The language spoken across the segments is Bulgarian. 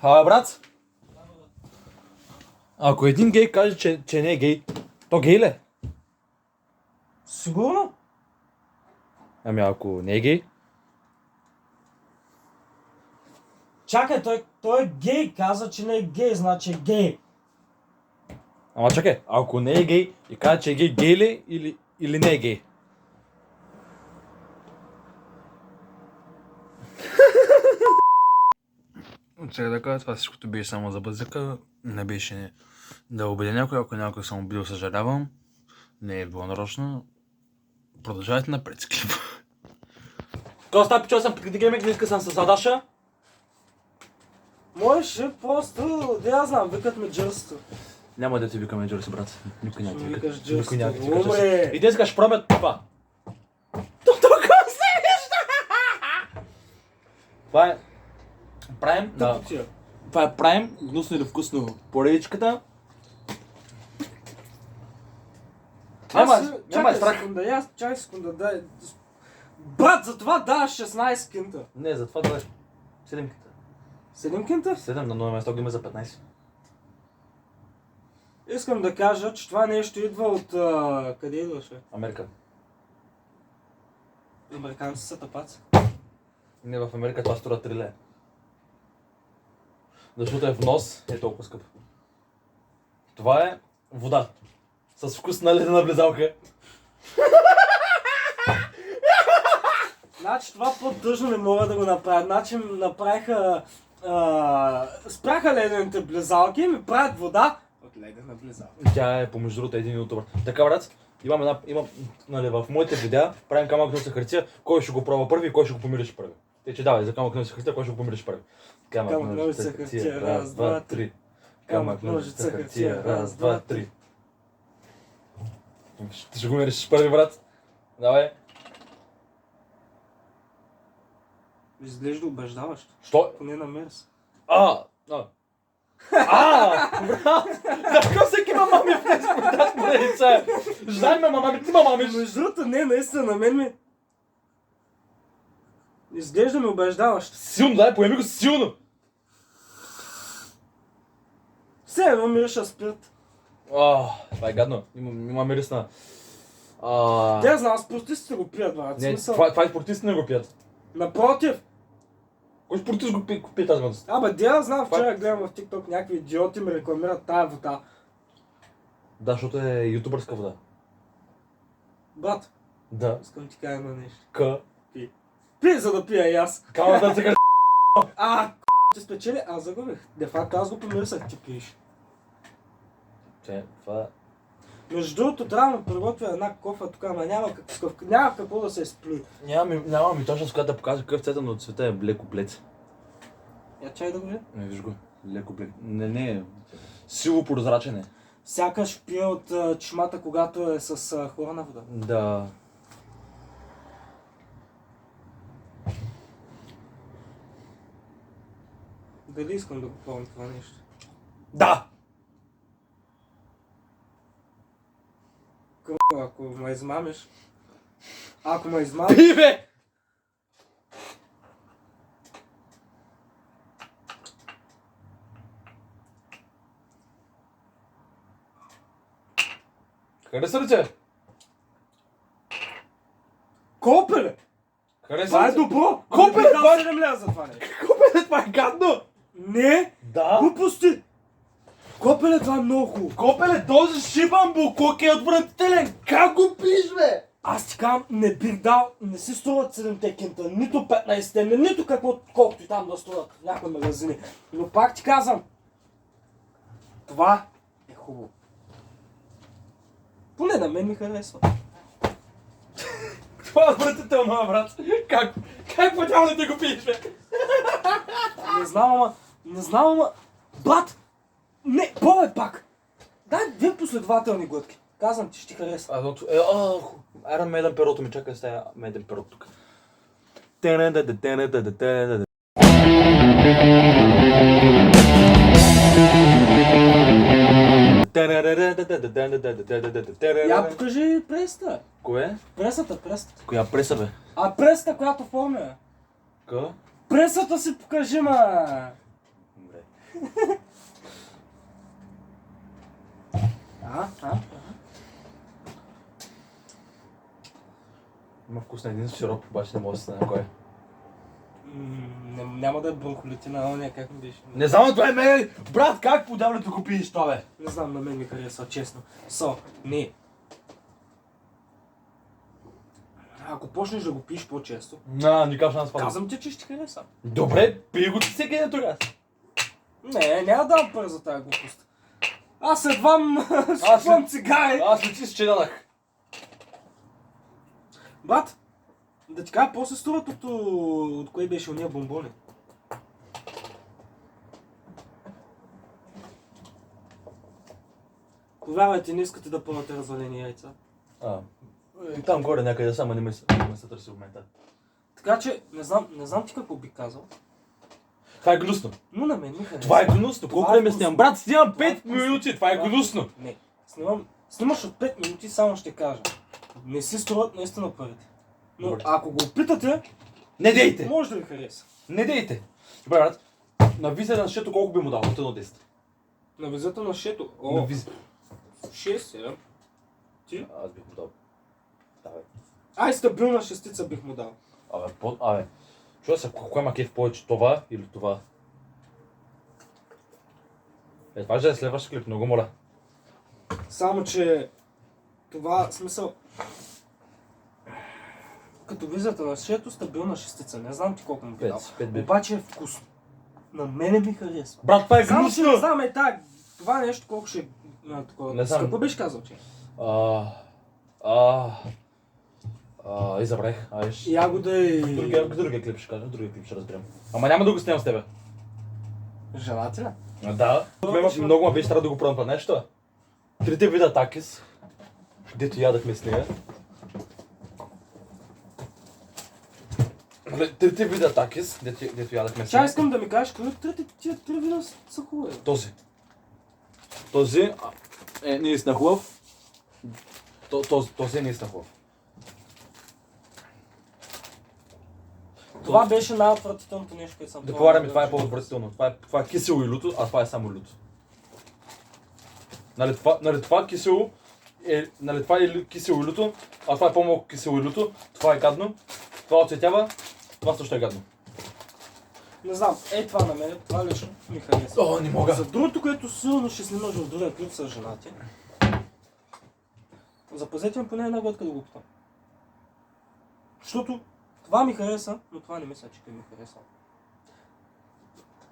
Брат, ако един гей каже, че не е гей, то гей ли е? Сигурно? Ами ако не е гей? Чакай, той е гей, каза, че не е гей, значи е гей. Ама чакай, ако не е гей и каже, че е гей ли или не е гей? От сега да кажа, това всичкото беше само за бъзика, не беше да обидя някой, ако някой съм обидил, съжалявам. Не е било нарочно. Продължавайте напред с клипа. Тоест, тази пичова съм геймик, не иска съм с Адаша. Можеше просто, да я знам, викат ме джърсто. Няма да ти викаме Джорси, брат. Никой няма да ти Викаш вика. Никой няма да ти Джорси. вика Умре! Джорси. И днес ще пробят това. То тук се вижда! Това е... Правим... Да. Това е правим гнусно или вкусно поредичката. Няма страх. Чакай секунда, дай. Брат, за това даваш 16 кинта. Не, за това даваш 7 кинта. 7 кинта? 7 на ново место ги има за 15. Искам да кажа, че това нещо идва от... къде идваше? Америка. Американци са тъпаци. Не, в Америка това струва 3 лева. Защото е внос, е толкова скъп. Това е вода. С вкус на ледена близалка. Значи това по-тъжно не могат да го направят. Значи направиха... спряха ледените близалки и ми правят вода от ледена близалка. Тя е помежду другото един ютубър. Така, брат, имам нали, в моите видеа правим камък ножица хартия, кой ще го пробва първи и кой ще го помириш първи. Те че давай за камък ножица хартия, кой ще го помириш първи. Камък ножица хартия, раз, два, три. Камък ножица хартия, раз, два, три. Ти ще го мириш първи, брат. Давай. Изглежда убеждаващо. Що? Поне на мерс. Брат! Защо всеки има мами в тези продажни лица? Ждай ме, мама, ти мама миш! Между другото, не, наистина, на мен ми... Изглежда ме убеждаващо. Силно, дай, поеми го силно! Все едно мириша спирт. Това е гадно. Има мирис на... Те знам, спортистите го пият, брат. Не, Смисъл. това и спортистите не го пият. Напротив. Кой спортист го пие тази вода? Де знам, вчера гледам в TikTok някакви идиоти ми рекламират тая вода. Да, защото е ютубърска вода. Брат, Да. искам ти кажа едно нещо. Пи, за да пия и аз. Кама да се Ти спечели, аз загубих. Де факто аз го помирисах, ти пиеш. Това... Между другото, трябва да му приготвя една кофа тук, ама няма какво да се изплюи. Няма ми точно с която да покажа какъв цвета, но цвета е леко блед. Я чай да го видя. Не, виж го. Леко блед. Не. Сило прозрачен е. Сякаш пие от чешмата, когато е с хлорна вода. Да. Дали искам да го пробвам това нещо? Да! Ако ме измамиш... Ако ме измамиш... Пи, бе! Хареса ли те? Копеле! Хареса Това ли е те? добро! Копеле, това е... 7 лева за това нещо. Копеле, това е гадно! Не! Да! Глупости! Копеле, това е много хубаво. Копеле, този шибан букук е отвратителен! Как го пиш, бе? Аз ти казвам, не бих дал, не си струват 7-те кинта, нито 15-те, нито колкото и там да струват в някои магазини. Но пак ти казвам, това е хубаво. Поне на мен ми харесва. Това е отвратително, брат. Как потял да ти го пиеш, бе? Не знам, ама... Брат! Не, пробвай пак! Дай две последователни глътки. Казвам ти, ще ти хареса. Айрон Мейден перото ми, чакай да стая Мейден перото тук. Я покажи пресата. Кое? Пресата. Коя преса, бе? Пресата, която формя. Ка? Пресата си покажи, ма! Добре. Има вкус на един сироп, обаче не мога да се на кой. Няма да е бронхолитина, а оня как ми беше. Не знам, това е ме! Брат, как по дяволите го пиеш това, бе? Не знам, на мен ми харесва, честно. Не. Ако почнеш да го пиеш по-често, Никакъв шанс това. казвам ти, че ще ти хареса. Добре, пий го ти всеки ден тогава. Не, няма да дам пари за тази глупост. Аз едвам спам цигари. Аз не ти си че дадах. Брат, да ти кажа, после струват от кое беше уния бомбони. Повярвайте, не искате да пълнате развалени яйца. Там горе някъде само не ме се търси в момента. Така че, не знам ти какво би казал, Това е гнусно. но на мен ми харесва. Това е гнусно. Колко Това е време гнусно. снимам? Брат, снимам Това е 5 гнусно. минути. Това е гнусно. Не, снимаш от 5 минути, само ще кажа. Не си струват наистина парите. Но Добре. ако го опитате, Не дейте! може да ви хареса. Не дейте! Добре, брат. На виза на шето колко би му дал? От 1 до 10. На визата на шето. На виза. 6-7. Ти? Аз бих му дал. Да, бе. Ай, стабилна шестица бих му дал. Абе. Чува се, кой има кеф повече? Това или това? Това ще е следващ клип, много моля. Само, че това смисъл. Като визата на шето, стабилна шестица. Не знам ти колко му би дал. 5 би. Обаче е вкусно. На мене ми харесва. Брат, това е Само, че не гнусно! знам това нещо колко ще е такова. Не знам. Какво беше казал, че? И забравих. Айш. Ягода и... Другия клип ще кажа, другия клип ще разберем. Ама няма да го снимам с тебе. Желателя? Да. Много ме беше трябва да го пробвам това нещо. 3 вида такис, дето ядахме с нея. 3 вида такис, дето ядахме с Сега нея. искам да ми кажеш, кои от тия три вида са хубави? Този е наистина хубав. Този е наистина хубав. Това беше най-отвратителното нещо, което съм Да поваряме, това е по-отвратително. Това е кисело и люто, а това е само люто. Нали това кисело е кисело и люто, а това е по-малко кисело и люто, това е гадно, това оцветява, това също е гадно. Не знам, това на мен, това лично ми харесва. Не мога. За другото, което силно ще снимаш в другия клип с женати, запазете ми поне една глътка да го питам. Защото това ми хареса, но това не мисля, че ми хареса.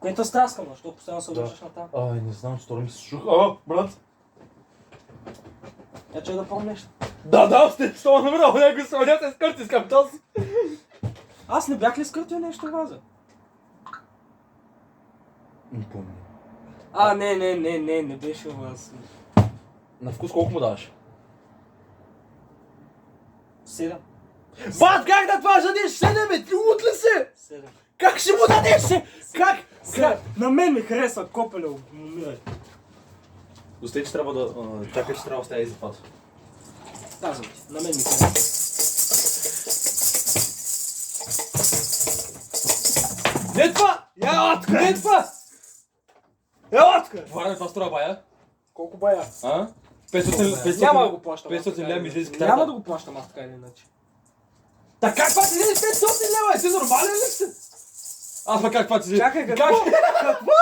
Което е страскано, защото постоянно се обръщаш на там. Не знам, че ми се чух. Брат. Я че да помнеш. Да, сте, що направо някой сълня се скърти с към този. Аз не бях ли скъртил нещо ваза? Не помня. Не беше вас. На вкус колко му даваш? 7. Бат, как да това жадеш 7, бе? Ти лут ли се? 7. Как ще му дадеш се? Как? На мен ми харесва копеле, умирай. Достай, че трябва да... Чакай, че трябва да оставя и запад. Казвам ти, на мен ми харесва. Не това! Я отка! Не това! Я отка! Вараме това струва бая. Колко бая? 500 Няма да го плащам. 500 лева ми излезе китарата. Няма да го плащам аз така или иначе. Така, каква ти излезе 500 лева? Ти нормален ли си? Аз ма каква ти излезе? Чакай, какво? Какво?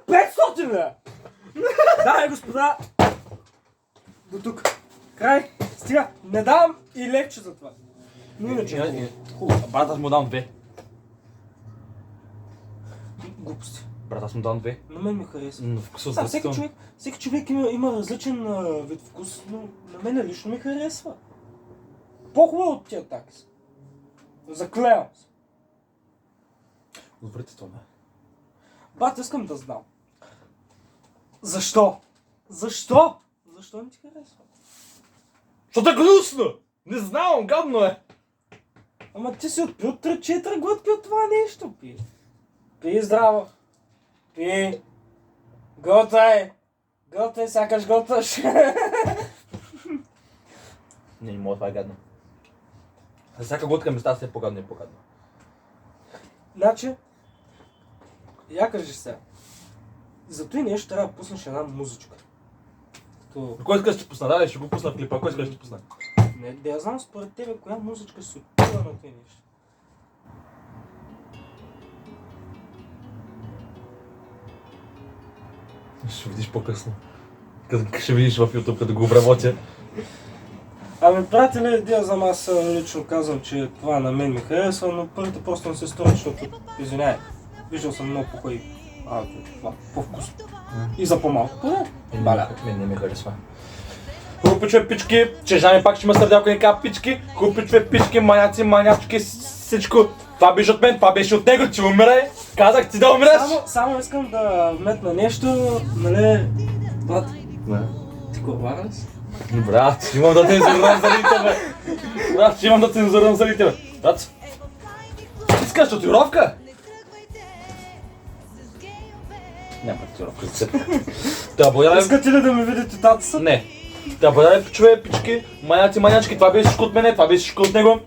500 лева! Дами и господа, до тук. Край, стига, не давам и левче за това. Но иначе хубаво. Брат, аз му дам 2. Глупости. Брат, аз му дам 2. На мен ми харесва. Но вкусът Да, всеки човек има различен вид вкус, но на мен лично ми харесва. По-хубаво от тия такси. Заклевам се. Отвратително. Бат, искам да знам. Защо? Защо? Защо не ти харесва? Защото е гнусно! Не знам, гадно е! Ама ти си отпил 3-4 глътки от това нещо, пи. Пи здраво. Пи. Готай. Готай, сякаш готаш. Не мога, това е гадно. За всяка глътка ми става все по-гадно и по-гадно. Значи, Я кажеш сега. За той нещо трябва да пуснеш една музичка. То... Кой искаш ще пусна? Да, ще го пусна в клипа. Кой искаш ще пусна? Не, да я знам според тебе коя музичка се отива на това нещо. Ще видиш по-късно. Ще видиш в YouTube, като го обработя. Ами, приятели, да знам, аз лично казвам, че това на мен ми харесва, но първите просто не се струва, защото, извиняй, виждал съм много по-хубави по-вкусно. И за по-малко. Баля. Мен не ми харесва. Хубичове пички, че Жани пак ще ме сърдя, ако не кажа пички. Хубичове пички, маняци, манячки, всичко. Това беше от мен, това беше от него, че умирай. Казах ти да умреш. Само искам да вметна нещо, нали, брат, ти колбара ли си? Брат, ще имам да цензурирам заради тебе. Брат, ще имам да цензурирам заради тебе. Брат, искаш татуировка? Няма татуировка за теб. Да, благодаря. Искате ли да ми видите татуса? Не. Да, благодаря, пичове, пички, маняци, манячки, това беше всичко от мене, това беше всичко от него.